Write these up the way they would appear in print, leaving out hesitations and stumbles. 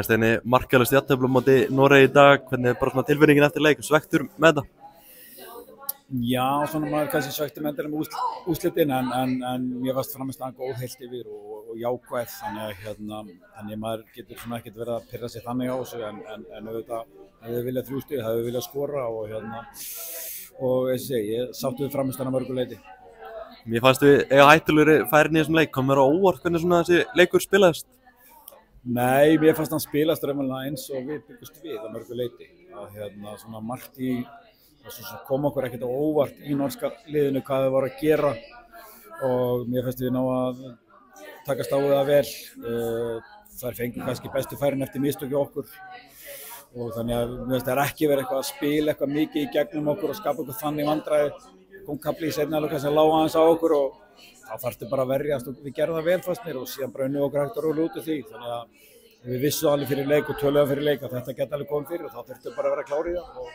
Steini, markalaust jafntefli á móti Noregi í dag, hvernig er bara svona tilfinningin eftir leik, svekktur með þetta? Já, svona maður kannski svekktur með þetta með úrslitin en mér fannst framistæðan góð heilt yfir og jákvæð þannig maður getur svona ekkert verið að pirra sig þannig á þessu en auðvitað hefði viljað 3 stig, hefði viljað skora og ég sáttu við framistæðan að mörgu leyti. Mér fannst við eiga hættulegri færin í þessum leik, kom mér á óvart hvernig svona þessi leikur spilaðist? Nei, mér fannst hann spilast raunverulega eins og við byggust við að mörgu leyti. Svona margt í það kom okkur ekkert á óvart í norska liðinu hvað þau voru að gera og mér finnst við ná að takast á það vel. Þær fengu kannski bestu færin eftir mistök hjá okkur og þannig að mér finnst það ekki verið eitthvað að spila eitthvað mikið í gegnum okkur og skapa eitthvað þannig vandræði. Kom kafli í seinni hálfleik sem lá aðeins á okkur og þá þarftu bara að verjast og við gerðum það vel fannst mér og síðan bara unnum okkur hægt að róla út úr því. Þannig að við vissum alveg fyrir leik og töluðum fyrir leik að þetta geti alveg komið fyrir og þá þurftum bara að vera klárir í það og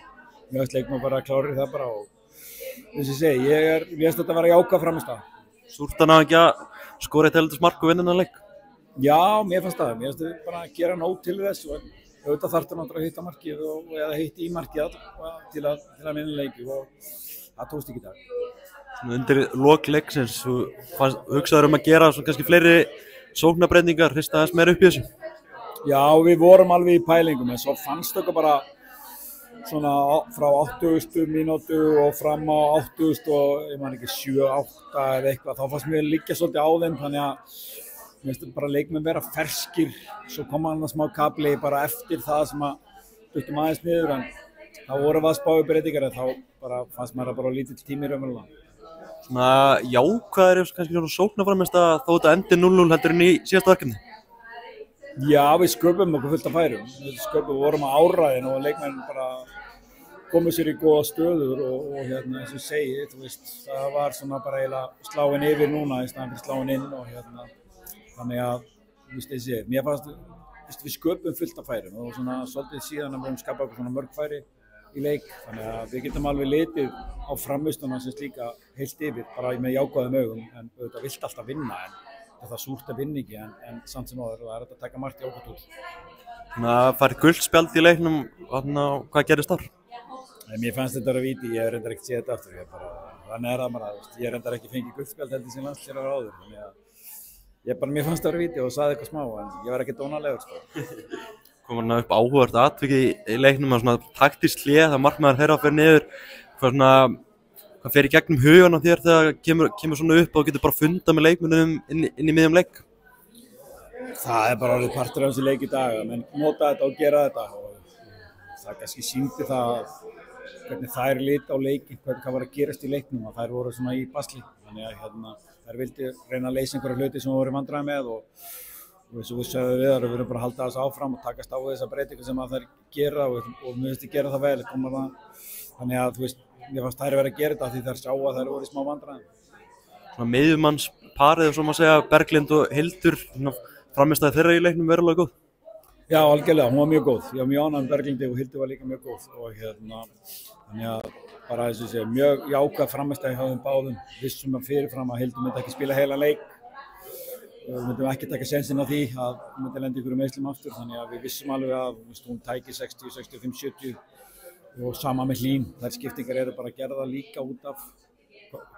mér finnst leikmenn bara klárir í það bara og eins og ég segi, mér finnst þetta að vera jákvæð frammistaða. Súrt að ná ekki að skora eitt heldur mark og vinna þennan leik? Já, mér finnst það. Mér finnst við bara að gera nóg til þess og auðvitað þarftu náttúrulega að hitta markið eða hitta í markið til að vinna leiki og það tókst ekki í dag. Undir lok leiksins, hugsaður að gera svona kannski fleiri sóknarbreytingar, hrista aðeins meira upp í þessu? Já, við vorum alveg í pælingum en svo fannst okkur bara svona frá 80. mínútu og fram á 80. og ég man ekki 7-8 eða eitthvað, þá fannst mér liggja svolítið á þeim þannig að mér finnst bara leikmenn vera ferskir, svo kom hann að smá kafli bara eftir það sem að duttum aðeins niður en þá voru að spáðu breytingar en þá bara fannst mér bara lítill tími raunverulega. Svona jákvæðir er kannski svona sóknarframmistaða þó þetta endir 0-0 heldur en í síðasta verkefni? Já, við sköpum okkur fullt af færum. Við vorum á áræðin og leikmenn bara komu sér í góða stöður og eins og segi, það var svona bara eiginlega sláin yfir núna í staðan fyrir sláin inn og þannig að, mér fannst við sköpum fullt af færum og svona svolítið síðan að við höfum skapað okkur svona mörg færi í leik, þannig að við getum alveg litið á framvistuna sem slíka heilt yfir, bara með jákvæðum augum en auðvitað vilt alltaf vinna en það er súrt að vinna ekki en samt sem áður og það er að taka margt í okkur túr. Svona farið gult spjald í leiknum, hvað gerist þar? Mér fannst þetta að vera víti, ég hef reyndar ekkert séð þetta aftur, þannig er það bara, ég hef reyndar ekki fengið gult spjald heldur sem landsliðar áður, þannig að mér fannst þetta að vera víti og saði eitthvað smá en ég var ekkert dónalegur. Kom hann upp áhugavert atvik í leiknum að svona taktískt hlé, það markmaður þeirra fer niður, hvað fer í gegnum hugan á þér þegar kemur svona upp og getur bara fundað með leikmönnum inn í miðjum leik? Það er bara alveg partur af þessi leik í dag, menn nota þetta og gera þetta og það kannski sýndi það hvernig þær lit á leikin, hvað var að gerast í leiknum og þær voru svona í basli, þannig að þær vildi reyna að leysa einhverja hluti sem voru vandræði með og eins og við sögðum við þar, við verðum bara að halda þessu áfram og takast á þessa breytingu sem að þær gera og mér finnst þið gera það vel, þannig að mér fannst þær verið að gera þetta því þær sjá að þær voru í smá vandræðum. Svona miðjumannsparið og svo maður segja, Berglind og Hildur, frammistaði þeirra í leiknum verulega góð? Já, algjörlega, hún var mjög góð. Ég var mjög ánægður með Berglindi og Hildur var líka mjög góð og þannig að bara eins og ég segi, mjög jákvæð frammistaði hjá þeim báðum, vissum að fyrirfram að Hildur myndi ekki spila heila leik. Við myndum ekki taka sénsinn á því að hún myndi lenda ykkur meiðslum aftur þannig að við vissum alveg að hún tæki 60, 65, 70 og sama með Hlín. Þær skiptingar eru bara gerða líka út af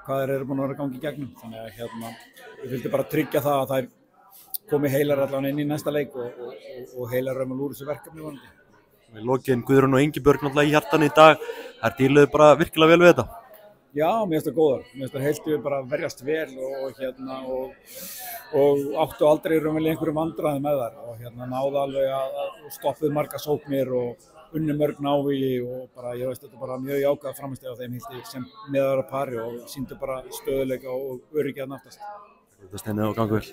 hvað þær eru búin að vera gangi í gegnum þannig að við vildum bara tryggja það að þær komi heilar allan inn í næsta leik og heilar raunverulega úr þessu verkefni vonandi. Við lokin Guðrún og Ingibjörg náttúrulega í hjartanu í dag, þær díluðu bara virkilega vel við þetta? Já, mér finnst það góðar. Mér finnst það heilt yfir bara verjast vel og áttu aldrei raunverulega einhverjum vandræðum með þar og náðu alveg að stoppuðu marga sóknir og unnu mörg návígi og bara ég veist þetta bara mjög jákvæð frammistaði á þeim hildi sem meðara pari og sýndu bara stöðuleika og öryggi að naftast. Þetta Steini og gangi vel.